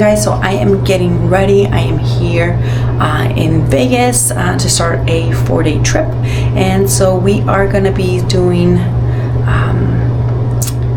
guys, so I am getting ready. I am here in Vegas to start a 4-day trip, and so we are gonna be doing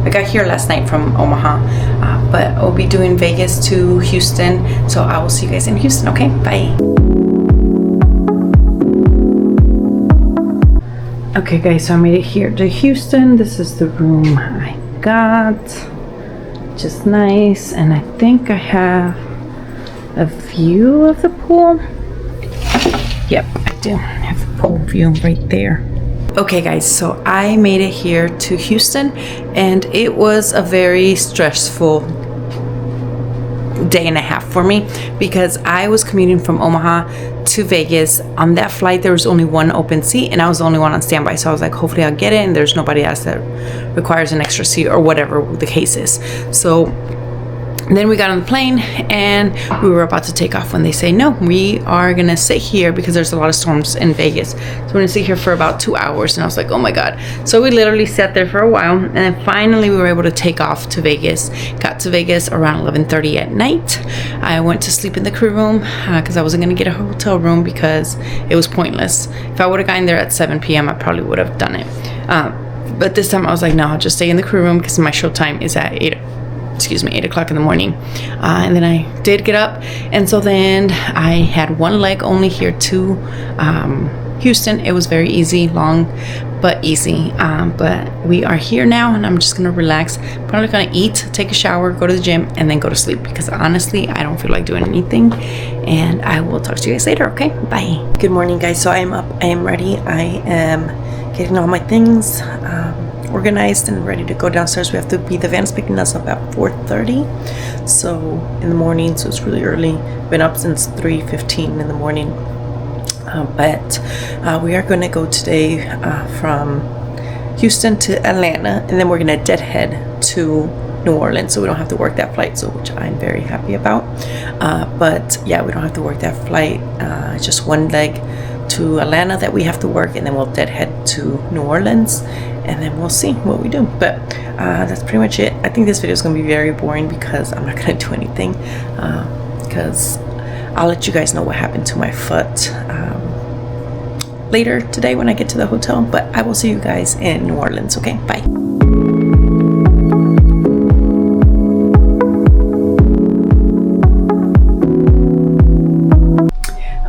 I got here last night from Omaha, but I'll be doing Vegas to Houston, so I will see you guys in Houston. Okay, bye. Okay guys, so I made it here to Houston. This is the room I got, just nice, and I think I have a view of the pool. Yep, I do. I have the pool view right there. Okay guys, so I made it here to Houston, and it was a very stressful day and a half for me because I was commuting from Omaha to Vegas. On that flight there was only one open seat and I was the only one on standby, so I was like, hopefully I'll get it and there's nobody else that requires an extra seat or whatever the case is. So then we got on the plane and we were about to take off when they say, no, we are gonna sit here because there's a lot of storms in Vegas. So we're gonna sit here for about 2 hours. And I was like, oh my God. So we literally sat there for a while, and then finally we were able to take off to Vegas. Got to Vegas around 11:30 at night. I went to sleep in the crew room because I wasn't gonna get a hotel room because it was pointless. If I would have gotten there at 7 p.m. I probably would have done it. But this time I was like, no, I'll just stay in the crew room because my show time is at 8 o'clock in the morning. And then I did get up, and so then I had one leg only here to Houston. It was very easy, long but easy, but we are here now and I'm just gonna relax. Probably gonna eat, take a shower, go to the gym, and then go to sleep because honestly I don't feel like doing anything. And I will talk to you guys later. Okay, bye. Good morning guys. So I am up, I am ready, I am getting all my things organized and ready to go downstairs. We have to be, the van's picking us up at 4:30, so in the morning, so it's really early. Been up since 3:15 in the morning, but we are going to go today from Houston to Atlanta, and then we're going to deadhead to New Orleans, so we don't have to work that flight, so which I'm very happy about. But yeah, we don't have to work that flight. It's just one leg to Atlanta that we have to work, and then we'll deadhead to New Orleans, and then we'll see what we do. But that's pretty much it. I think this video is going to be very boring because I'm not going to do anything, because I'll let you guys know what happened to my foot later today when I get to the hotel. But I will see you guys in New Orleans. Okay, bye.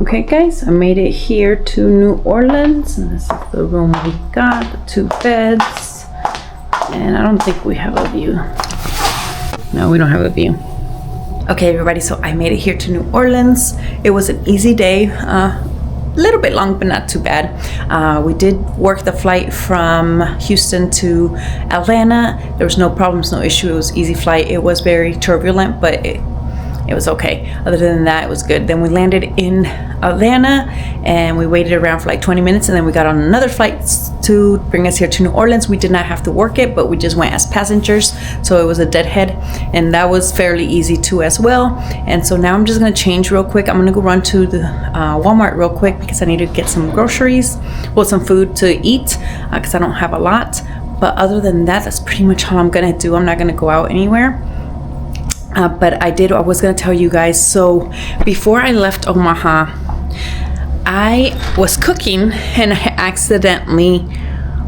Okay guys, I made it here to New Orleans, and this is the room we got, the 2 beds, and I don't think we have a view. No, we don't have a view. Okay everybody, so I made it here to New Orleans. It was an easy day, a little bit long but not too bad. We did work the flight from Houston to Atlanta. There was no problems, no issue. It was easy flight. It was very turbulent, but it was okay. Other than that, it was good. Then we landed in Atlanta and we waited around for like 20 minutes, and then we got on another flight to bring us here to New Orleans. We did not have to work it, but we just went as passengers, so it was a deadhead, and that was fairly easy too as well. And so now I'm just gonna change real quick. I'm gonna go run to the Walmart real quick because I need to get some groceries, well, some food to eat, because I don't have a lot. But other than that, that's pretty much all I'm gonna do. I'm not gonna go out anywhere. But I was gonna tell you guys, so before I left Omaha, I was cooking and I accidentally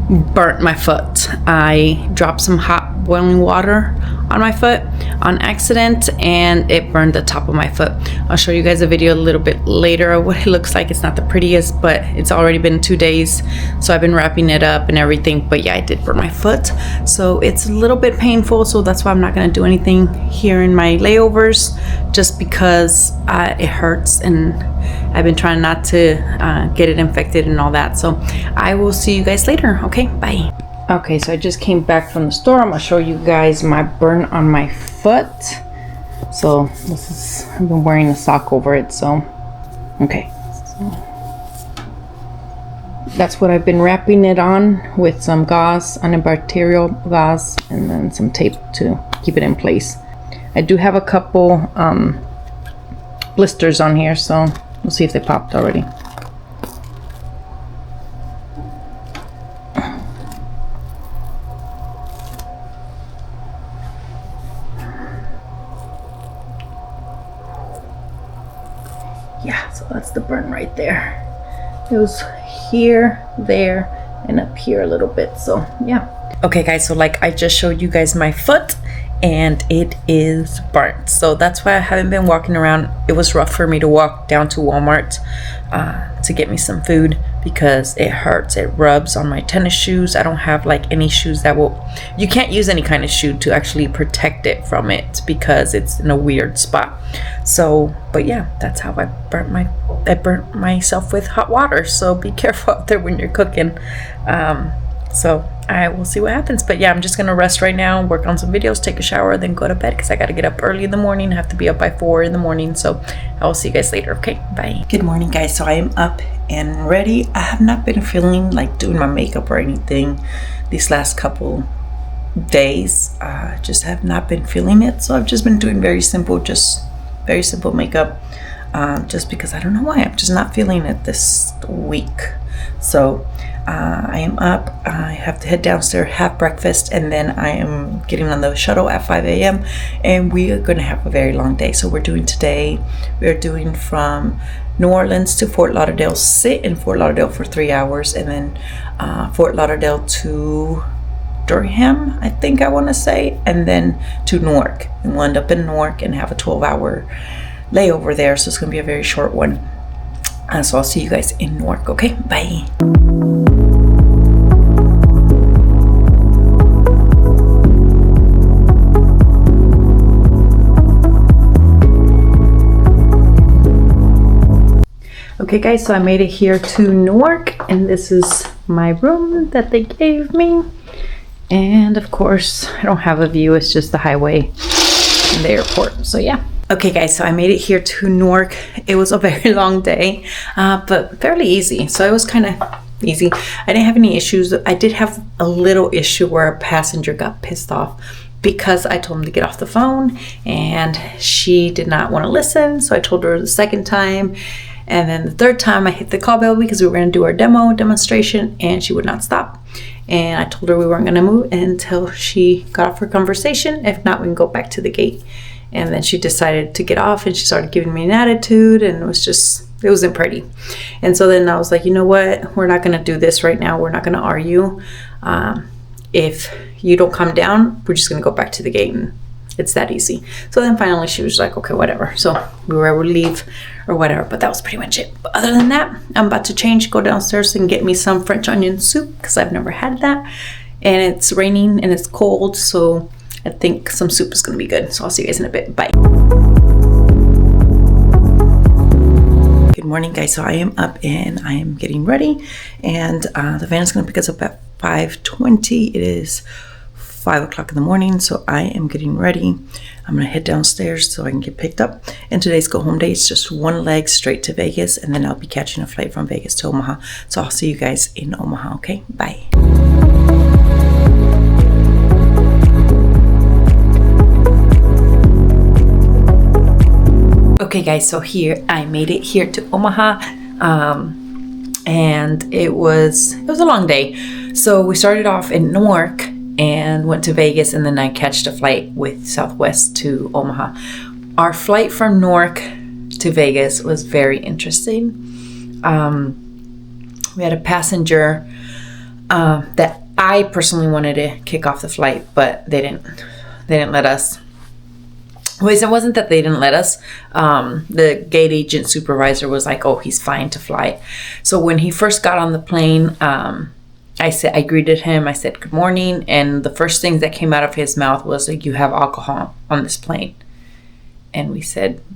burnt my foot. I dropped some hot boiling water on my foot on accident, and it burned the top of my foot. I'll show you guys a video a little bit later of what it looks like. It's not the prettiest, but it's already been 2 days, so I've been wrapping it up and everything. But yeah, I did burn my foot, so it's a little bit painful, so that's why I'm not gonna do anything here in my layovers, just because it hurts, and I've been trying not to get it infected and all that. So I will see you guys later. Okay, bye. Okay, so I just came back from the store. I'm gonna show you guys my burn on my foot. So this is, I've been wearing a sock over it, so okay. So that's what I've been wrapping it on, with some gauze, antibacterial gauze, and then some tape to keep it in place. I do have a couple blisters on here, so we'll see if they popped already. Yeah, so that's the burn right there. It was here, there, and up here a little bit. So yeah. Okay guys, so like I just showed you guys my foot and it is burnt. So that's why I haven't been walking around. It was rough for me to walk down to Walmart to get me some food because it hurts. It rubs on my tennis shoes. I don't have like any shoes that will, you can't use any kind of shoe to actually protect it from it because it's in a weird spot. So, but yeah, that's how I burnt myself with hot water. So be careful out there when you're cooking. So I will see what happens. But yeah, I'm just gonna rest right now, work on some videos, take a shower, then go to bed because I gotta get up early in the morning. I have to be up by 4 in the morning. So I will see you guys later. Okay, bye. Good morning guys. So I am up and ready. I have not been feeling like doing my makeup or anything these last couple days. Just have not been feeling it. So I've just been doing very simple makeup. Just because I don't know why, I'm just not feeling it this week. So I am up. I have to head downstairs, have breakfast, and then I am getting on the shuttle at 5 a.m. and we are going to have a very long day. So we're doing from New Orleans to Fort Lauderdale, sit in Fort Lauderdale for 3 hours, and then Fort Lauderdale to Durham, I think I want to say, and then to Newark. And we'll end up in Newark and have a 12-hour layover there. So it's going to be a very short one. So I'll see you guys in Newark. Okay, bye. Okay guys, so I made it here to Newark and this is my room that they gave me. And of course, I don't have a view, it's just the highway and the airport. So yeah. Okay guys, so I made it here to Newark. It was a very long day, but fairly easy. So it was kind of easy. I didn't have any issues. I did have a little issue where a passenger got pissed off because I told him to get off the phone and she did not want to listen. So I told her the second time. And then the third time I hit the call bell because we were going to do our demonstration and she would not stop. And I told her we weren't going to move until she got off her conversation. If not, we can go back to the gate. And then she decided to get off and she started giving me an attitude and it wasn't pretty. And so then I was like, you know what? We're not going to do this right now. We're not going to argue. If you don't come down, we're just going to go back to the gate and it's that easy. So then finally she was like, okay, whatever. So we were able to leave or whatever, but that was pretty much it. But other than that, I'm about to change, go downstairs and get me some French onion soup because I've never had that. And it's raining and it's cold. So I think some soup is going to be good. So I'll see you guys in a bit. Bye. Good morning, guys. So I am up and I am getting ready. And the van is going to pick us up at 5:20. It is 5 o'clock in the morning. So I am getting ready. I'm going to head downstairs so I can get picked up. And today's go home day. It's just one leg straight to Vegas. And then I'll be catching a flight from Vegas to Omaha. So I'll see you guys in Omaha. Okay. Bye. Okay guys, so here I made it here to Omaha, and it was a long day. So we started off in Newark and went to Vegas, and then I catched a flight with Southwest to Omaha. Our flight from Newark to Vegas was very interesting. We had a passenger that I personally wanted to kick off the flight, but they didn't let us. Well, it wasn't that they didn't let us. The gate agent supervisor was like, oh, he's fine to fly. So when he first got on the plane, I greeted him. I said, good morning. And the first thing that came out of his mouth was like, you have alcohol on this plane. And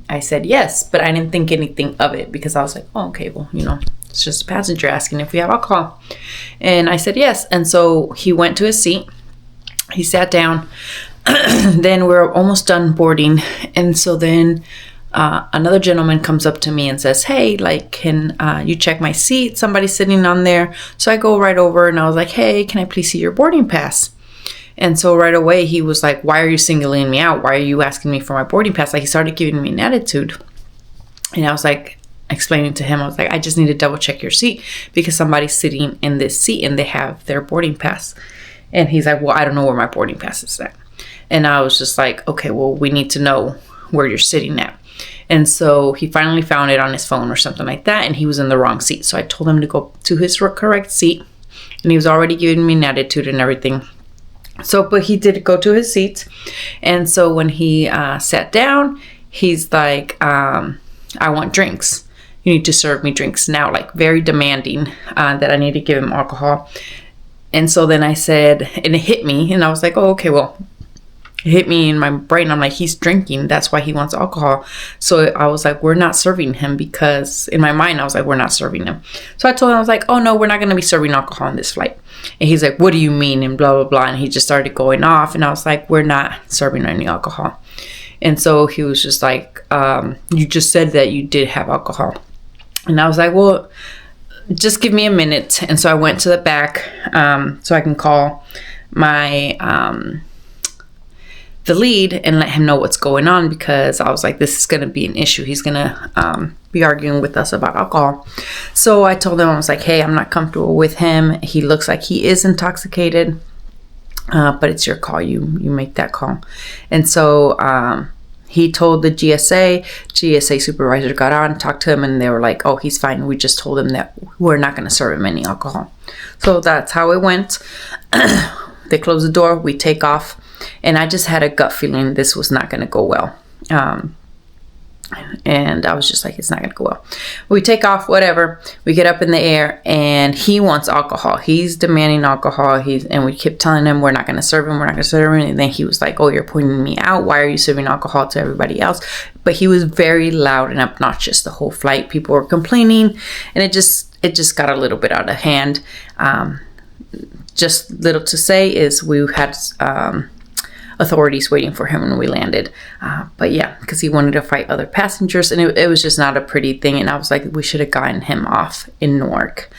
I said, yes, but I didn't think anything of it because I was like, oh, okay, well, it's just a passenger asking if we have alcohol. And I said, yes. And so he went to his seat. He sat down. Then we're almost done boarding, and so then another gentleman comes up to me and says, hey, like, can you check my seat? Somebody's sitting on there. So I go right over and I was like, hey, can I please see your boarding pass? And so right away he was like, why are you singling me out? Why are you asking me for my boarding pass? Like, he started giving me an attitude. And I was like, explaining to him, I was like, I just need to double check your seat because somebody's sitting in this seat and they have their boarding pass. And he's like, well, I don't know where my boarding pass is at. And I was just like, okay, well, we need to know where you're sitting at. And so he finally found it on his phone or something like that, and he was in the wrong seat. So I told him to go to his correct seat, and he was already giving me an attitude and everything. So, but he did go to his seat. And so when he sat down, he's like, I want drinks. You need to serve me drinks now, like very demanding that I need to give him alcohol. And so then I said, and it hit me, and I was like, oh, okay, well, it hit me in my brain. I'm like, he's drinking. That's why he wants alcohol. So I was like, we're not serving him, because in my mind, I was like, we're not serving him. So I told him, I was like, oh, no, we're not going to be serving alcohol on this flight. And he's like, what do you mean? And blah, blah, blah. And he just started going off. And I was like, we're not serving any alcohol. And so he was just like, you just said that you did have alcohol. And I was like, well, just give me a minute. And so I went to the back so I can call my the lead and let him know what's going on, because I was like, this is going to be an issue. He's going to be arguing with us about alcohol. So I told him, I was like, hey, I'm not comfortable with him. He looks like he is intoxicated, but it's your call. You make that call. And so he told the GSA supervisor got on, talked to him, and they were like, oh, he's fine. We just told him that we're not going to serve him any alcohol. So that's how it went. They close the door, we take off, and I just had a gut feeling this was not going to go well. And I was just like, it's not going to go well. We take off, whatever. We get up in the air, and he wants alcohol. He's demanding alcohol. And we kept telling him, we're not going to serve him. We're not going to serve him. And then he was like, oh, you're pointing me out. Why are you serving alcohol to everybody else? But he was very loud and obnoxious the whole flight. People were complaining, and it just got a little bit out of hand. Just little to say is we had authorities waiting for him when we landed, but yeah, because he wanted to fight other passengers, and it was just not a pretty thing. And I was like, we should have gotten him off in Newark.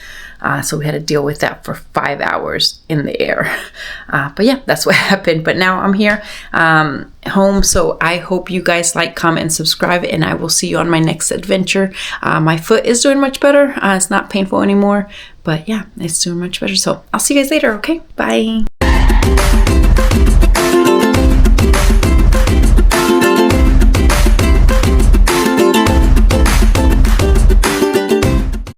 So we had to deal with that for 5 hours in the air. But yeah, that's what happened. But now I'm here home. So I hope you guys like, comment, and subscribe, and I will see you on my next adventure. My foot is doing much better. It's not painful anymore, but yeah, it's doing much better. So I'll see you guys later. Okay, bye.